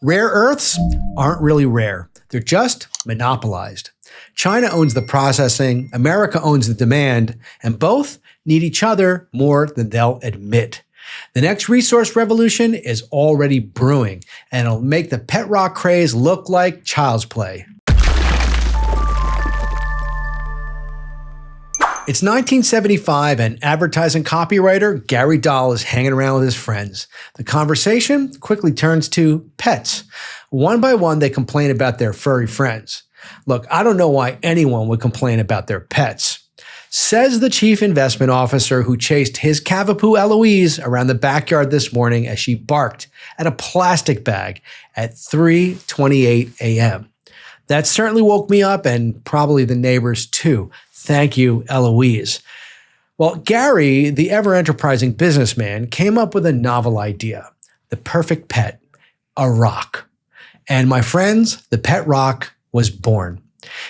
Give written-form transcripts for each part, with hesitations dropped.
Rare earths aren't really rare. They're just monopolized. China owns the processing, America owns the demand, and both need each other more than they'll admit. The next resource revolution is already brewing, and it'll make the pet rock craze look like child's play. It's 1975 and advertising copywriter Gary Dahl is hanging around with his friends. The conversation quickly turns to pets. One by one, they complain about their furry friends. Look, I don't know why anyone would complain about their pets. Says the chief investment officer who chased his Cavapoo Eloise around the backyard this morning as she barked at a plastic bag at 3:28 a.m. That certainly woke me up and probably the neighbors too. Thank you, Eloise. Well, Gary, the ever-enterprising businessman, came up with a novel idea. The perfect pet, a rock. And my friends, the pet rock was born.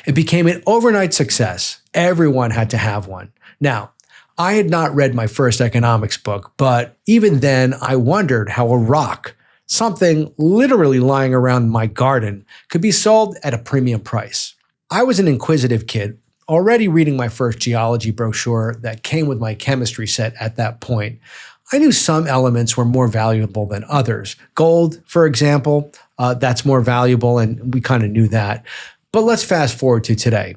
It became an overnight success. Everyone had to have one. Now, I had not read my first economics book, but even then I wondered how a rock, something literally lying around my garden, could be sold at a premium price. I was an inquisitive kid, already reading my first geology brochure that came with my chemistry set at that point. I knew some elements were more valuable than others. Gold, for example, that's more valuable, and we kind of knew that. But let's fast forward to today.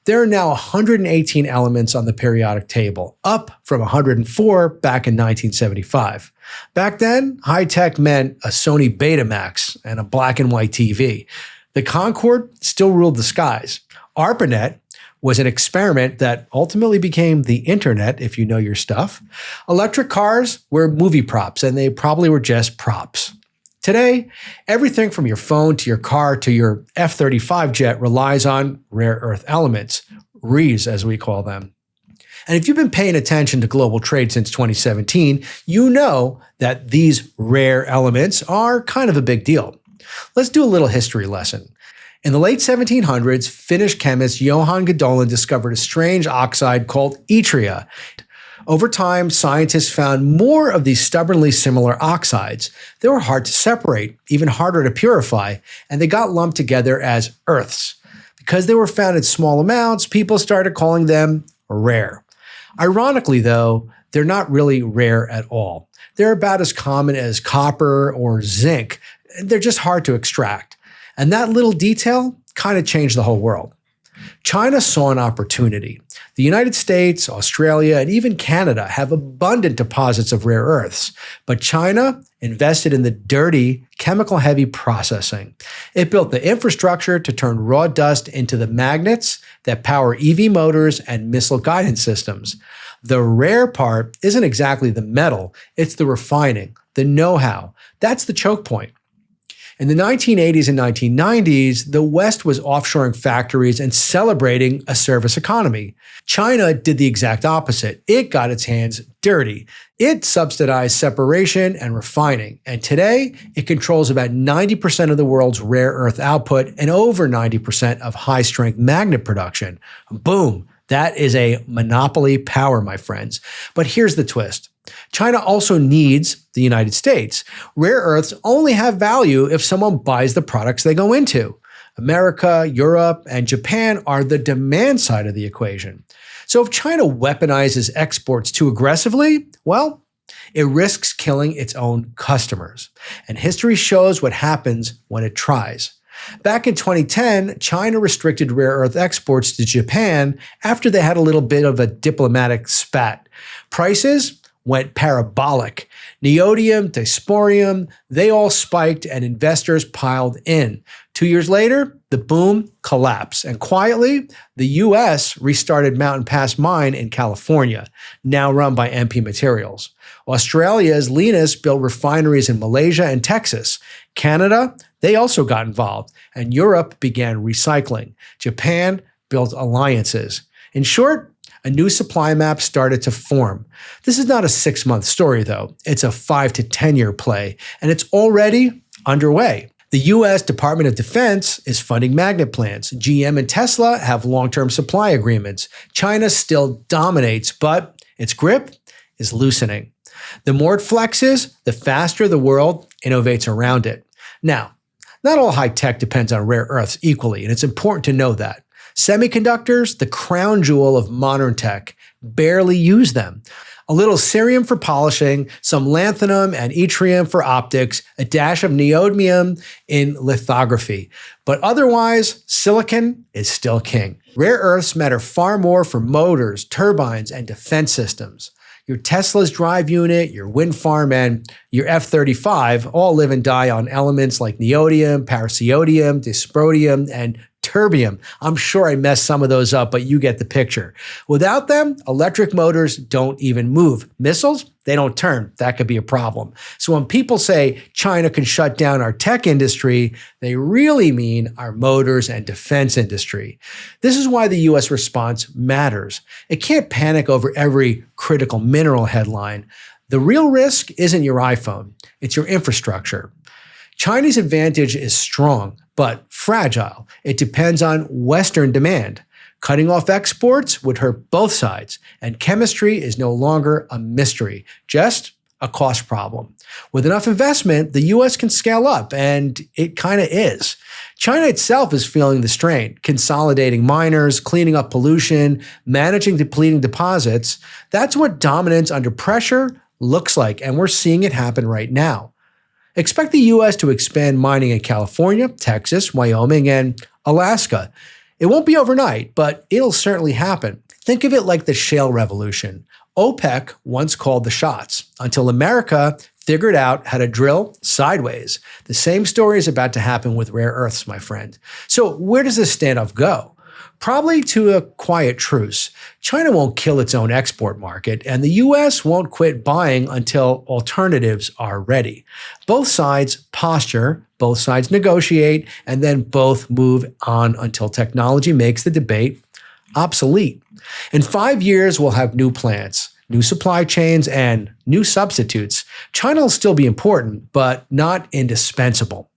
There are now 118 elements on the periodic table, up from 104 back in 1975. Back then, high-tech meant a Sony Betamax and a black and white TV. The Concorde still ruled the skies. ARPANET was an experiment that ultimately became the internet, if you know your stuff. Electric cars were movie props, and they probably were just props. Today, everything from your phone to your car to your F-35 jet relies on rare earth elements, REEs as we call them. And if you've been paying attention to global trade since 2017, you know that these rare elements are kind of a big deal. Let's do a little history lesson. In the late 1700s, Finnish chemist Johann Gadolin discovered a strange oxide called yttria. Over time, scientists found more of these stubbornly similar oxides. They were hard to separate, even harder to purify, and they got lumped together as earths. Because they were found in small amounts, people started calling them rare. Ironically, though, they're not really rare at all. They're about as common as copper or zinc. They're just hard to extract. And that little detail kind of changed the whole world. China saw an opportunity. The United States, Australia, and even Canada have abundant deposits of rare earths, but China invested in the dirty, chemical-heavy processing. It built the infrastructure to turn raw dust into the magnets that power EV motors and missile guidance systems. The rare part isn't exactly the metal, it's the refining, the know-how. That's the choke point. In the 1980s and 1990s, the West was offshoring factories and celebrating a service economy. China did the exact opposite. It got its hands dirty. It subsidized separation and refining. And today, it controls about 90% of the world's rare earth output and over 90% of high-strength magnet production. Boom! That is a monopoly power, my friends. But here's the twist. China also needs the United States. Rare earths only have value if someone buys the products they go into. America, Europe, and Japan are the demand side of the equation. So if China weaponizes exports too aggressively, well, it risks killing its own customers. And history shows what happens when it tries. Back in 2010, China restricted rare earth exports to Japan after they had a little bit of a diplomatic spat. Prices went parabolic. Neodymium, dysprosium, they all spiked and investors piled in. 2 years later, the boom collapsed. And quietly, the U.S. restarted Mountain Pass Mine in California, now run by MP Materials. Australia's Lynas built refineries in Malaysia and Texas. Canada, they also got involved. And Europe began recycling. Japan built alliances. In short, a new supply map started to form. This is not a 6-month story, though. It's a 5 to 10-year play, and it's already underway. The U.S. Department of Defense is funding magnet plants. GM and Tesla have long-term supply agreements. China still dominates, but its grip is loosening. The more it flexes, the faster the world innovates around it. Now, Not all high tech depends on rare earths equally, and it's important to know that. Semiconductors, the crown jewel of modern tech, barely use them. A little cerium for polishing, some lanthanum and yttrium for optics, a dash of neodymium in lithography. But otherwise, silicon is still king. Rare earths matter far more for motors, turbines, and defense systems. Your Tesla's drive unit, your wind farm, and your F-35 all live and die on elements like neodymium, praseodymium, dysprosium, and terbium. I'm sure I messed some of those up, but you get the picture. Without them, electric motors don't even move. Missiles, they don't turn. That could be a problem. So when people say China can shut down our tech industry, they really mean our motors and defense industry. This is why the U.S. response matters. It can't panic over every critical mineral headline. The real risk isn't your iPhone. It's your infrastructure. Chinese advantage is strong, but fragile. It depends on Western demand. Cutting off exports would hurt both sides, and chemistry is no longer a mystery, just a cost problem. With enough investment, the U.S. can scale up, and it kind of is. China itself is feeling the strain, consolidating miners, cleaning up pollution, managing depleting deposits. That's what dominance under pressure looks like, and we're seeing it happen right now. Expect the U.S. to expand mining in California, Texas, Wyoming, and Alaska. It won't be overnight, but it'll certainly happen. Think of it like the shale revolution. OPEC once called the shots until America figured out how to drill sideways. The same story is about to happen with rare earths, my friend. So where does this standoff go? Probably to a quiet truce. China won't kill its own export market, and the U.S. won't quit buying until alternatives are ready. Both sides posture, both sides negotiate, and then both move on until technology makes the debate obsolete. In 5 years, we'll have new plants, new supply chains, and new substitutes. China will still be important, but not indispensable.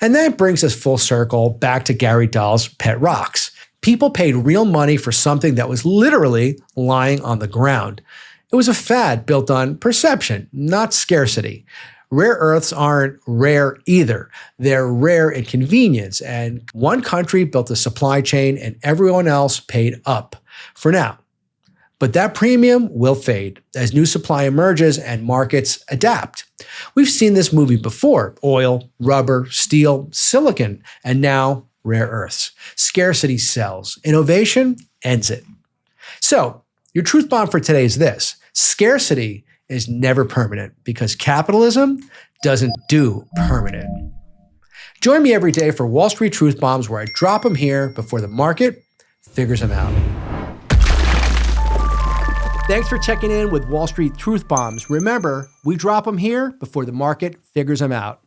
And that brings us full circle back to Gary Dahl's pet rocks. People paid real money for something that was literally lying on the ground. It was a fad built on perception, not scarcity. Rare earths aren't rare either. They're rare in convenience, and one country built a supply chain and everyone else paid up for now. But that premium will fade as new supply emerges and markets adapt. We've seen this movie before: oil, rubber, steel, silicon, and now rare earths. Scarcity sells. Innovation ends it. So, your truth bomb for today is this: scarcity is never permanent because capitalism doesn't do permanent. Join me every day for Wall Street Truth Bombs, where I drop them here before the market figures them out. Thanks for checking in with Wall Street Truth Bombs. Remember, we drop them here before the market figures them out.